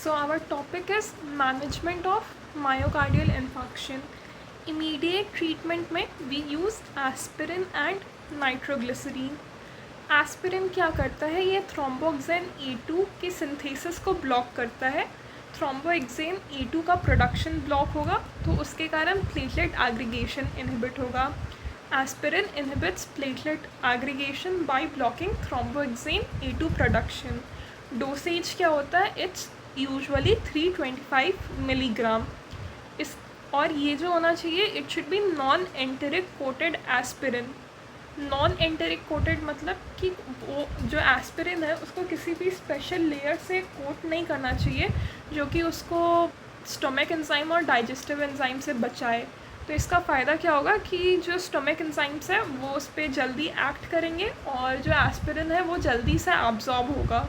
So our topic is management of myocardial infarction. Immediate treatment में we use aspirin and nitroglycerin. Aspirin क्या करता है, ये thromboxane A2 की सिंथेसिस को ब्लॉक करता है. थ्रोम्बोक्सेन A2 का प्रोडक्शन ब्लॉक होगा तो उसके कारण प्लेटलेट एग्रीगेशन इनहिबिट होगा. Aspirin inhibits platelet aggregation by blocking thromboxane A2 production. Dosage क्या होता है, इट्स यूजुअली 325 मिलीग्राम. इस और ये जो होना चाहिए, it should be non enteric coated aspirin. Non enteric coated मतलब कि वो जो एस्पिरिन है उसको किसी भी स्पेशल लेयर से कोट नहीं करना चाहिए जो कि उसको स्टोमक एंजाइम और डाइजेस्टिव एंजाइम से बचाए. तो इसका फ़ायदा क्या होगा कि जो स्टोमक एंजाइम्स है वो उस पर जल्दी एक्ट करेंगे और जो एस्पिरिन है वो जल्दी से एब्जॉर्ब होगा.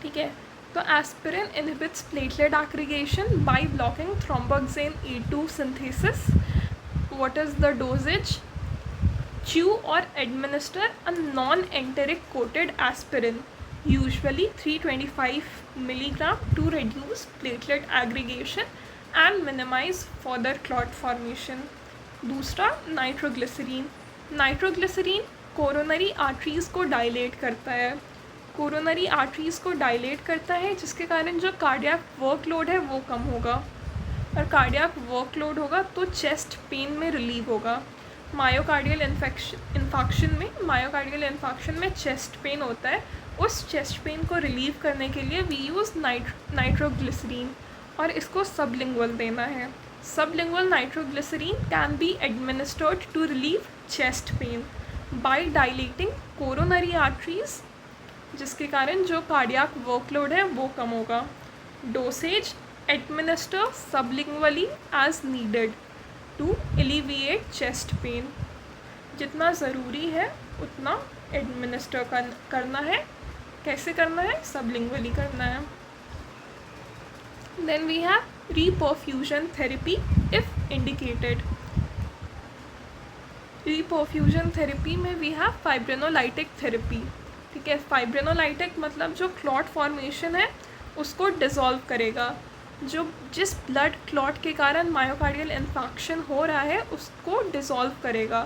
ठीक है, तो aspirin inhibits platelet aggregation by blocking thromboxane A2 synthesis. What is the dosages? Chew or administer a non-enteric coated aspirin, usually 325 milligram, to reduce platelet aggregation and minimize further clot formation. दूसरा nitroglycerine. Nitroglycerine coronary arteries को dilate करता है. Coronary arteries को dilate करता है जिसके कारण जो कार्डियक वर्कलोड है वो कम होगा, और कार्डियक वर्कलोड होगा तो चेस्ट पेन में रिलीव होगा. मायोकार्डियल इन्फेक्शन में चेस्ट पेन होता है. उस चेस्ट पेन को रिलीव करने के लिए वी यूज़ नाइट्रोग्लिसरीन, और इसको सबलिंगुअल देना है. Sublingual nitroglycerin can be administered to relieve chest pain by dilating coronary arteries, जिसके कारण जो कार्डियक वर्कलोड है वो कम होगा. Dosage administer sublingually as needed to alleviate chest pain. जितना ज़रूरी है उतना एडमिनिस्टर करना है. कैसे करना है? सबलिंगुअली करना है. Then we have reperfusion therapy if indicated. Reperfusion therapy में वी हैव फाइब्रिनोलाइटिक थेरेपी. ठीक है, फाइब्रिनोलाइटिक मतलब जो क्लॉट फॉर्मेशन है उसको डिसॉल्व करेगा. जिस ब्लड क्लॉट के कारण मायोकार्डियल इन्फेक्शन हो रहा है उसको डिसॉल्व करेगा.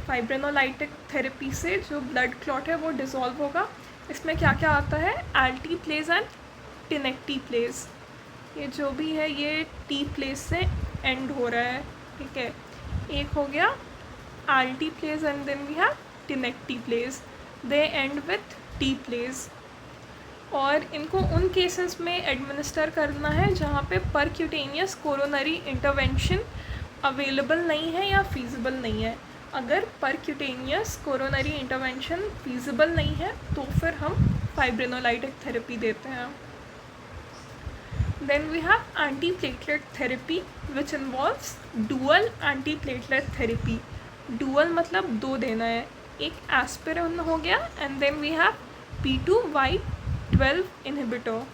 फाइब्रिनोलाइटिक थेरेपी से जो ब्लड क्लॉट है वो डिसॉल्व होगा. इसमें क्या क्या आता है? Alteplase and tenecteplase. ये जो भी है ये टी प्लेज से एंड हो रहा है. ठीक है, एक हो गया alteplase and then we have tenecteplase. They end with teplase. और इनको उन केसेस में एडमिनिस्टर करना है जहाँ पे परक्यूटेनियस कोरोनरी इंटरवेंशन अवेलेबल नहीं है या फीजिबल नहीं है. अगर परक्यूटेनियस कोरोनरी इंटरवेंशन फीजिबल नहीं है तो फिर हम फाइब्रिनोलाइटिक थेरेपी देते हैं. Then we have anti platelet therapy which involves dual anti platelet therapy. Dual मतलब दो देना है. एक एस्पिरिन हो गया and then we have P2Y12 inhibitor.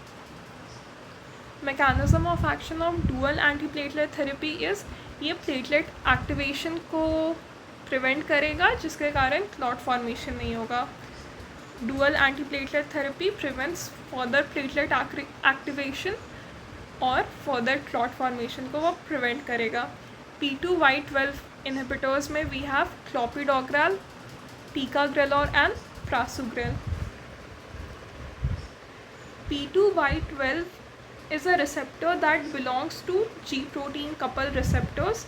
Mechanism of action of dual antiplatelet therapy is ये प्लेटलेट एक्टिवेशन को प्रिवेंट करेगा जिसके कारण क्लॉट फॉर्मेशन नहीं होगा. Dual antiplatelet therapy prevents further platelet activation और फर्दर क्लॉट फॉर्मेशन को वो प्रिवेंट करेगा. P2Y12 इनहिबिटर्स में we have clopidogrel, ticagrelor and prasugrel. P2Y12 is a receptor that belongs to G protein couple receptors.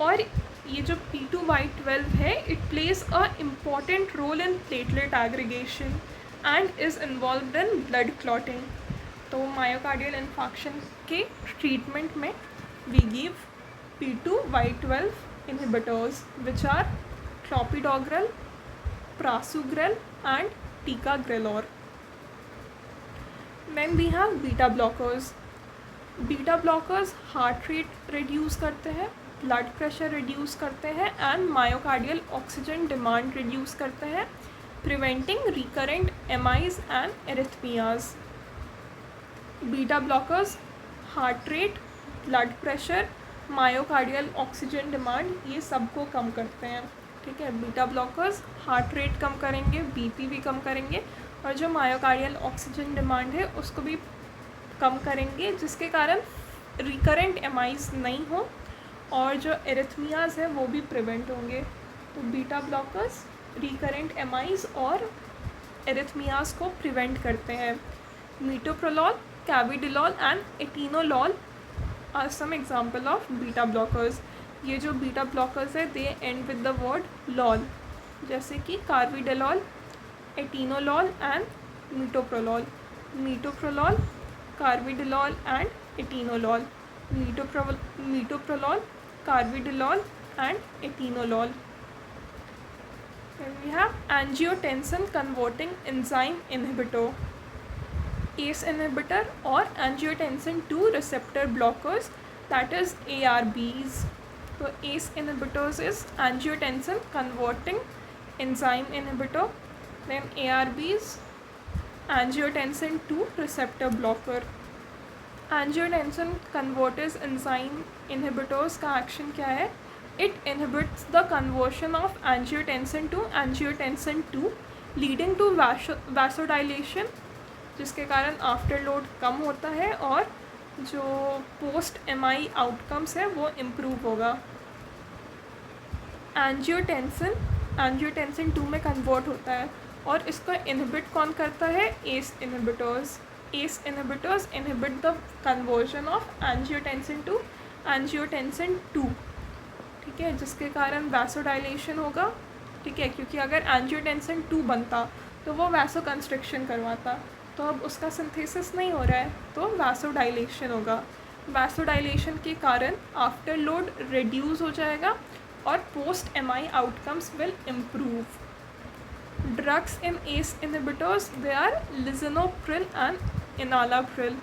और ये जो P2Y12 है it plays a important role in platelet aggregation and is involved in blood clotting. तो myocardial infection के treatment में we give P2Y12 inhibitors which are clopidogrel, prasugrel and ticagrelor. Then we have beta blockers. Beta blockers heart rate reduce करते हैं, blood pressure reduce करते हैं and myocardial oxygen demand reduce करते हैं, preventing recurrent MIs and arrhythmias. Beta blockers heart rate, blood pressure, myocardial oxygen demand ये सबको कम करते हैं. ठीक है, बीटा ब्लॉकर्स हार्ट रेट कम करेंगे, बीपी भी कम करेंगे और जो मायोकार्डियल ऑक्सीजन डिमांड है उसको भी कम करेंगे, जिसके कारण रिकरेंट एमआईज नहीं हो और जो एरिथमियाज है वो भी प्रिवेंट होंगे। तो बीटा ब्लॉकर्स रिकरेंट एमआईज और एरिथमियाज को प्रिवेंट करते हैं। Metoprolol, carvedilol and atenolol are some example of beta blockers. ये जो बीटा ब्लॉकर्स है they end with the word lol, जैसे कि carvedilol, atenolol and metoprolol. Metoprolol, carvedilol and atenolol. Metoprolol, carvedilol and atenolol. Then we have angiotensin converting enzyme inhibitor, ACE inhibitor or angiotensin 2 receptor blockers, that is ARBs. So ACE inhibitors is angiotensin converting enzyme inhibitor, then ARBs angiotensin 2 receptor blocker. angiotensin convertase enzyme inhibitors का action क्या है? It inhibits the conversion of angiotensin to angiotensin 2 leading to vasodilation, जिसके कारण after load कम होता है और जो post MI outcomes है वो इम्प्रूव होगा। एंजियोटेंसिन 2 में कन्वर्ट होता है और इसको इनहिबिट कौन करता है? S inhibitors. S inhibitors inhibit the conversion of angiotensin two angiotensin 2, ठीक है, जिसके कारण वैसोडाइलेशन होगा, ठीक है, क्योंकि अगर एंजियोटेंसिन 2 बनता तो वो वैसो कंस्ट्रिक्शन करवाता, तो अब उसका सिंथेसिस नहीं हो रहा है तो वैसोडाइलेशन होगा। वैसोडाइलेशन के कारण आफ्टर लोड रिड्यूस हो जाएगा और post MI outcomes will improve. Drugs in ACE inhibitors they are lisinopril and enalapril.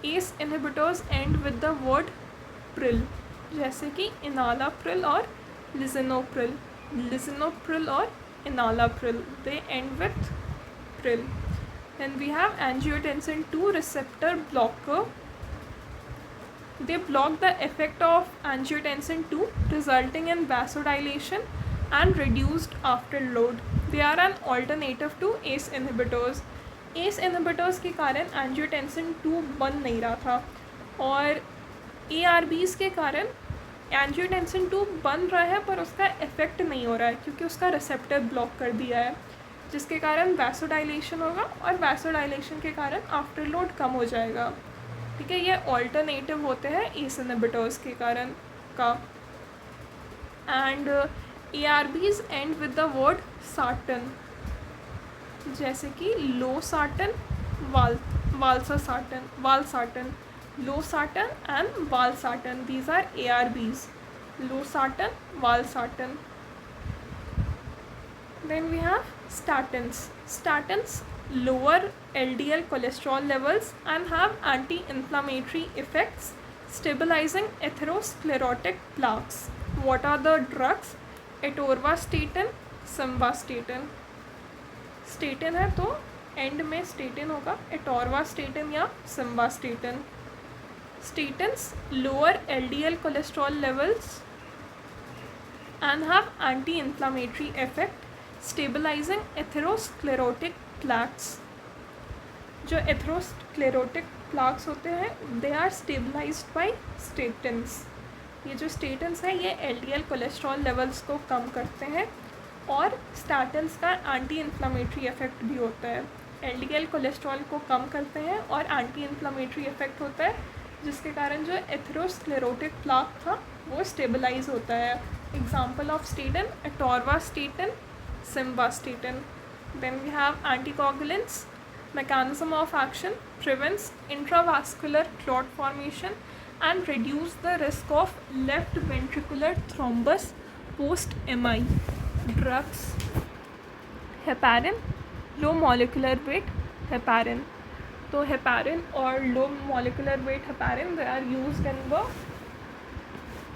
ACE inhibitors end with the word pril, जैसे कि इनालाप्रिल और लिसिनोप्रिल। लिसिनोप्रिल और enalapril they end with pril. Then we have angiotensin 2 receptor blocker. They block the effect of angiotensin 2, resulting in vasodilation and reduced afterload. They are an alternative to ACE inhibitors. ACE inhibitors के कारण angiotensin 2 बन नहीं रहा था और ARBs के कारण angiotensin 2 बन रहा है पर उसका इफेक्ट नहीं हो रहा है क्योंकि उसका रिसेप्टर ब्लॉक कर दिया है, जिसके कारण वैसोडाइलेशन होगा और वैसोडाइलेशन के कारण आफ्टर लोड कम हो जाएगा, ठीक है। ये ऑल्टरनेटिव होते हैं एस इनहिबिटर्स के कारण का। And ARBs and with the word sartan, जैसे कि losartan, valsartan, losartan and valsartan, these are ARBs, losartan, valsartan. Then we have statins. Statins lower LDL cholesterol levels and have anti-inflammatory effects, stabilizing atherosclerotic plaques. What are the drugs? Atorvastatin, simvastatin. Statin है तो and में statin होगा, atorvastatin या simvastatin. Statins lower LDL cholesterol levels and have anti-inflammatory effect, stabilising atherosclerotic plaques. जो atherosclerotic plaques होते हैं they are stabilised by statins. ये जो स्टेटिन्स है ये LDL कोलेस्ट्रॉल लेवल्स को कम करते हैं और स्टैटिन्स का एंटी इन्फ्लामेटरी इफेक्ट भी होता है। LDL कोलेस्ट्रॉल को कम करते हैं और एंटी इन्फ्लामेटरी इफेक्ट होता है, जिसके कारण जो एथेरोस्क्लेरोटिक प्लैक था वो स्टेबलाइज होता है। Example of statin atorvastatin, simvastatin. Then we have anticoagulants. Mechanism of action: prevents intravascular clot formation and reduce the risk of left ventricular thrombus post MI. Drugs: heparin, low molecular weight heparin. तो heparin और low molecular weight heparin they are used in the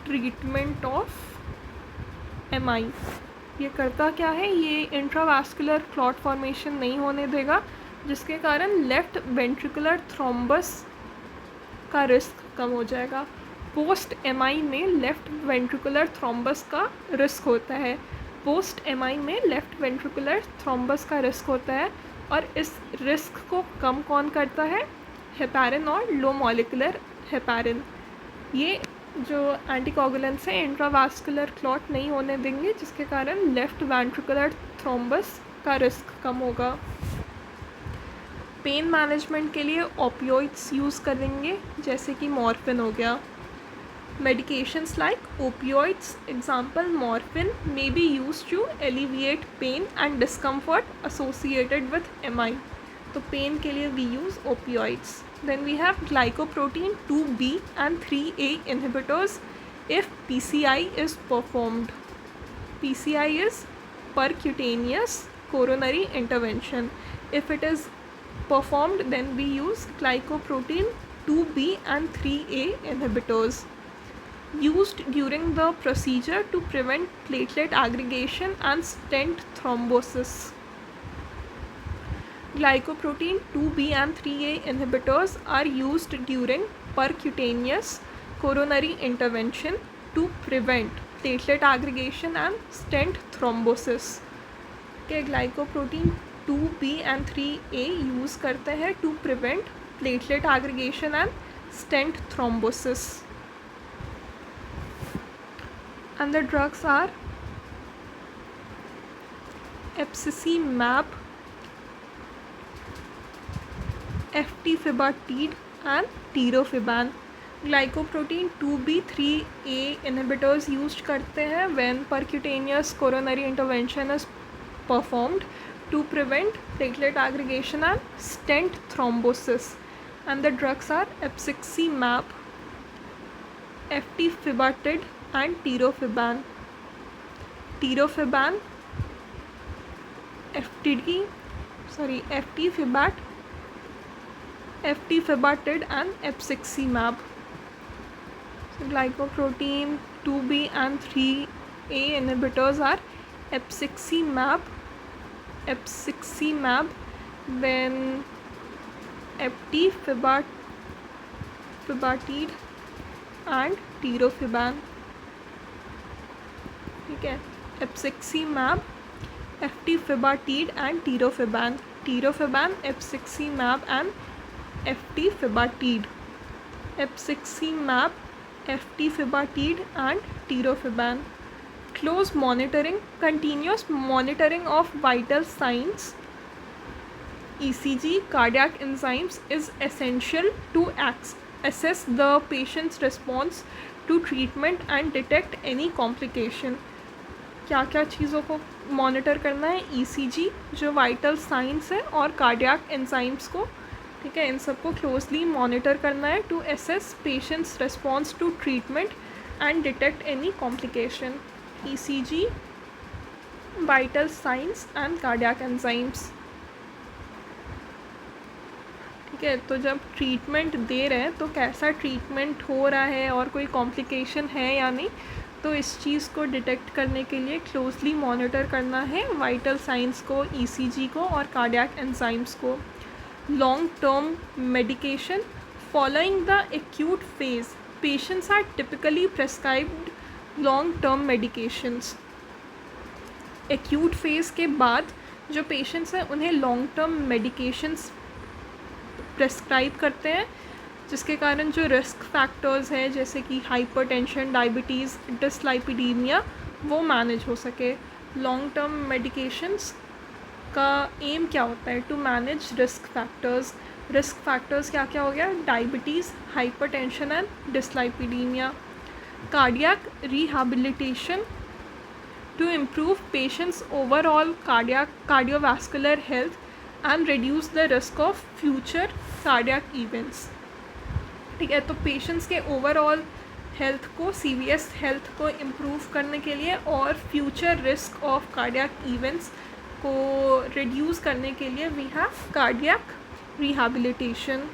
treatment of MI. ये करता क्या है? ये intravascular clot formation नहीं होने देगा, जिसके कारण लेफ़्ट वेंट्रिकुलर थ्रोम्बस का रिस्क कम हो जाएगा। पोस्ट एमआई में लेफ़्ट वेंट्रिकुलर थ्रोम्बस का रिस्क होता है। पोस्ट एमआई में लेफ़्ट वेंट्रिकुलर थ्रोम्बस का रिस्क होता है और इस रिस्क को कम कौन करता है? हेपारिन और लो मॉलिकुलर हेपारिन। ये जो एंटीकोगुलेंट्स हैं इंट्रावास्कुलर क्लॉट नहीं होने देंगे, जिसके कारण लेफ्ट वेंट्रिकुलर थ्रोम्बस का रिस्क कम होगा। पेन मैनेजमेंट के लिए ओपियोइड्स यूज़ करेंगे, जैसे कि मॉर्फिन हो गया। Medications like opioids, example morphine, may be used to alleviate pain and discomfort associated with MI. तो पेन के लिए we use opioids. Then we have glycoprotein 2B and 3A inhibitors if PCI is performed. PCI is percutaneous coronary intervention. If it is performed, then we use glycoprotein 2B and 3A inhibitors. Used during the procedure to prevent platelet aggregation and stent thrombosis. Glycoprotein 2B and 3A inhibitors are used during percutaneous coronary intervention to prevent platelet aggregation and stent thrombosis. के glycoprotein 2B and 3A use करते हैं to prevent platelet aggregation and stent thrombosis. And the drugs are epcicimab, eftifibatide and tirofiban. Glycoprotein 2B3A inhibitors used करते हैं when percutaneous coronary intervention is performed to prevent platelet aggregation and stent thrombosis. And the drugs are epcicimab, eftifibatide and tirofiban. Tirofiban, eftifibatide and epcicimab. So glycoprotein 2B and 3A inhibitors are epcicimab, then eftifibatide and tirofiban. ठीक है, epcicimab, eftifibatide and tirofiban. Tirofiban, epcicimab and eftifibatide. Epcicimab, eftifibatide and tirofiban. Close monitoring, continuous monitoring of vital signs, ECG, cardiac enzymes is essential to assess the patient's response to treatment and detect any complication. क्या क्या चीज़ों को monitor करना है? ECG जो vital science है और cardiac enzymes को, ठीक है, इन सबको क्लोजली मॉनिटर करना है to assess patients response to treatment and detect any complication. ECG, vital signs and cardiac enzymes. ठीक है, तो जब ट्रीटमेंट दे रहे हैं तो कैसा ट्रीटमेंट हो रहा है और कोई कॉम्प्लिकेशन है या नहीं, तो इस चीज़ को डिटेक्ट करने के लिए क्लोजली मॉनिटर करना है वाइटल साइंस को, ECG को और कार्डियक एंजाइम्स को. Long term medication following the acute phase, patients are typically prescribed long term medications. Acute phase के बाद जो पेशेंट्स हैं उन्हें लॉन्ग टर्म मेडिकेशंस प्रेस्क्राइब करते हैं, जिसके कारण जो रिस्क फैक्टर्स हैं जैसे कि हाइपरटेंशन, डायबिटीज़, डिस्लाइपिडीमिया, वो मैनेज हो सके. लॉन्ग टर्म मेडिकेशंस का एम क्या होता है? To manage risk factors. Risk factors क्या क्या हो गया? Diabetes, hypertension and dyslipidemia. Cardiac rehabilitation to improve patients overall cardiovascular health and reduce the risk of future cardiac events. ठीक है, तो पेशेंट्स के ओवरऑल हेल्थ को, CVS हेल्थ को इम्प्रूव करने के लिए और future risk of cardiac events को रिड्यूस करने के लिए वी हैव कार्डियक रिहैबिलिटेशन.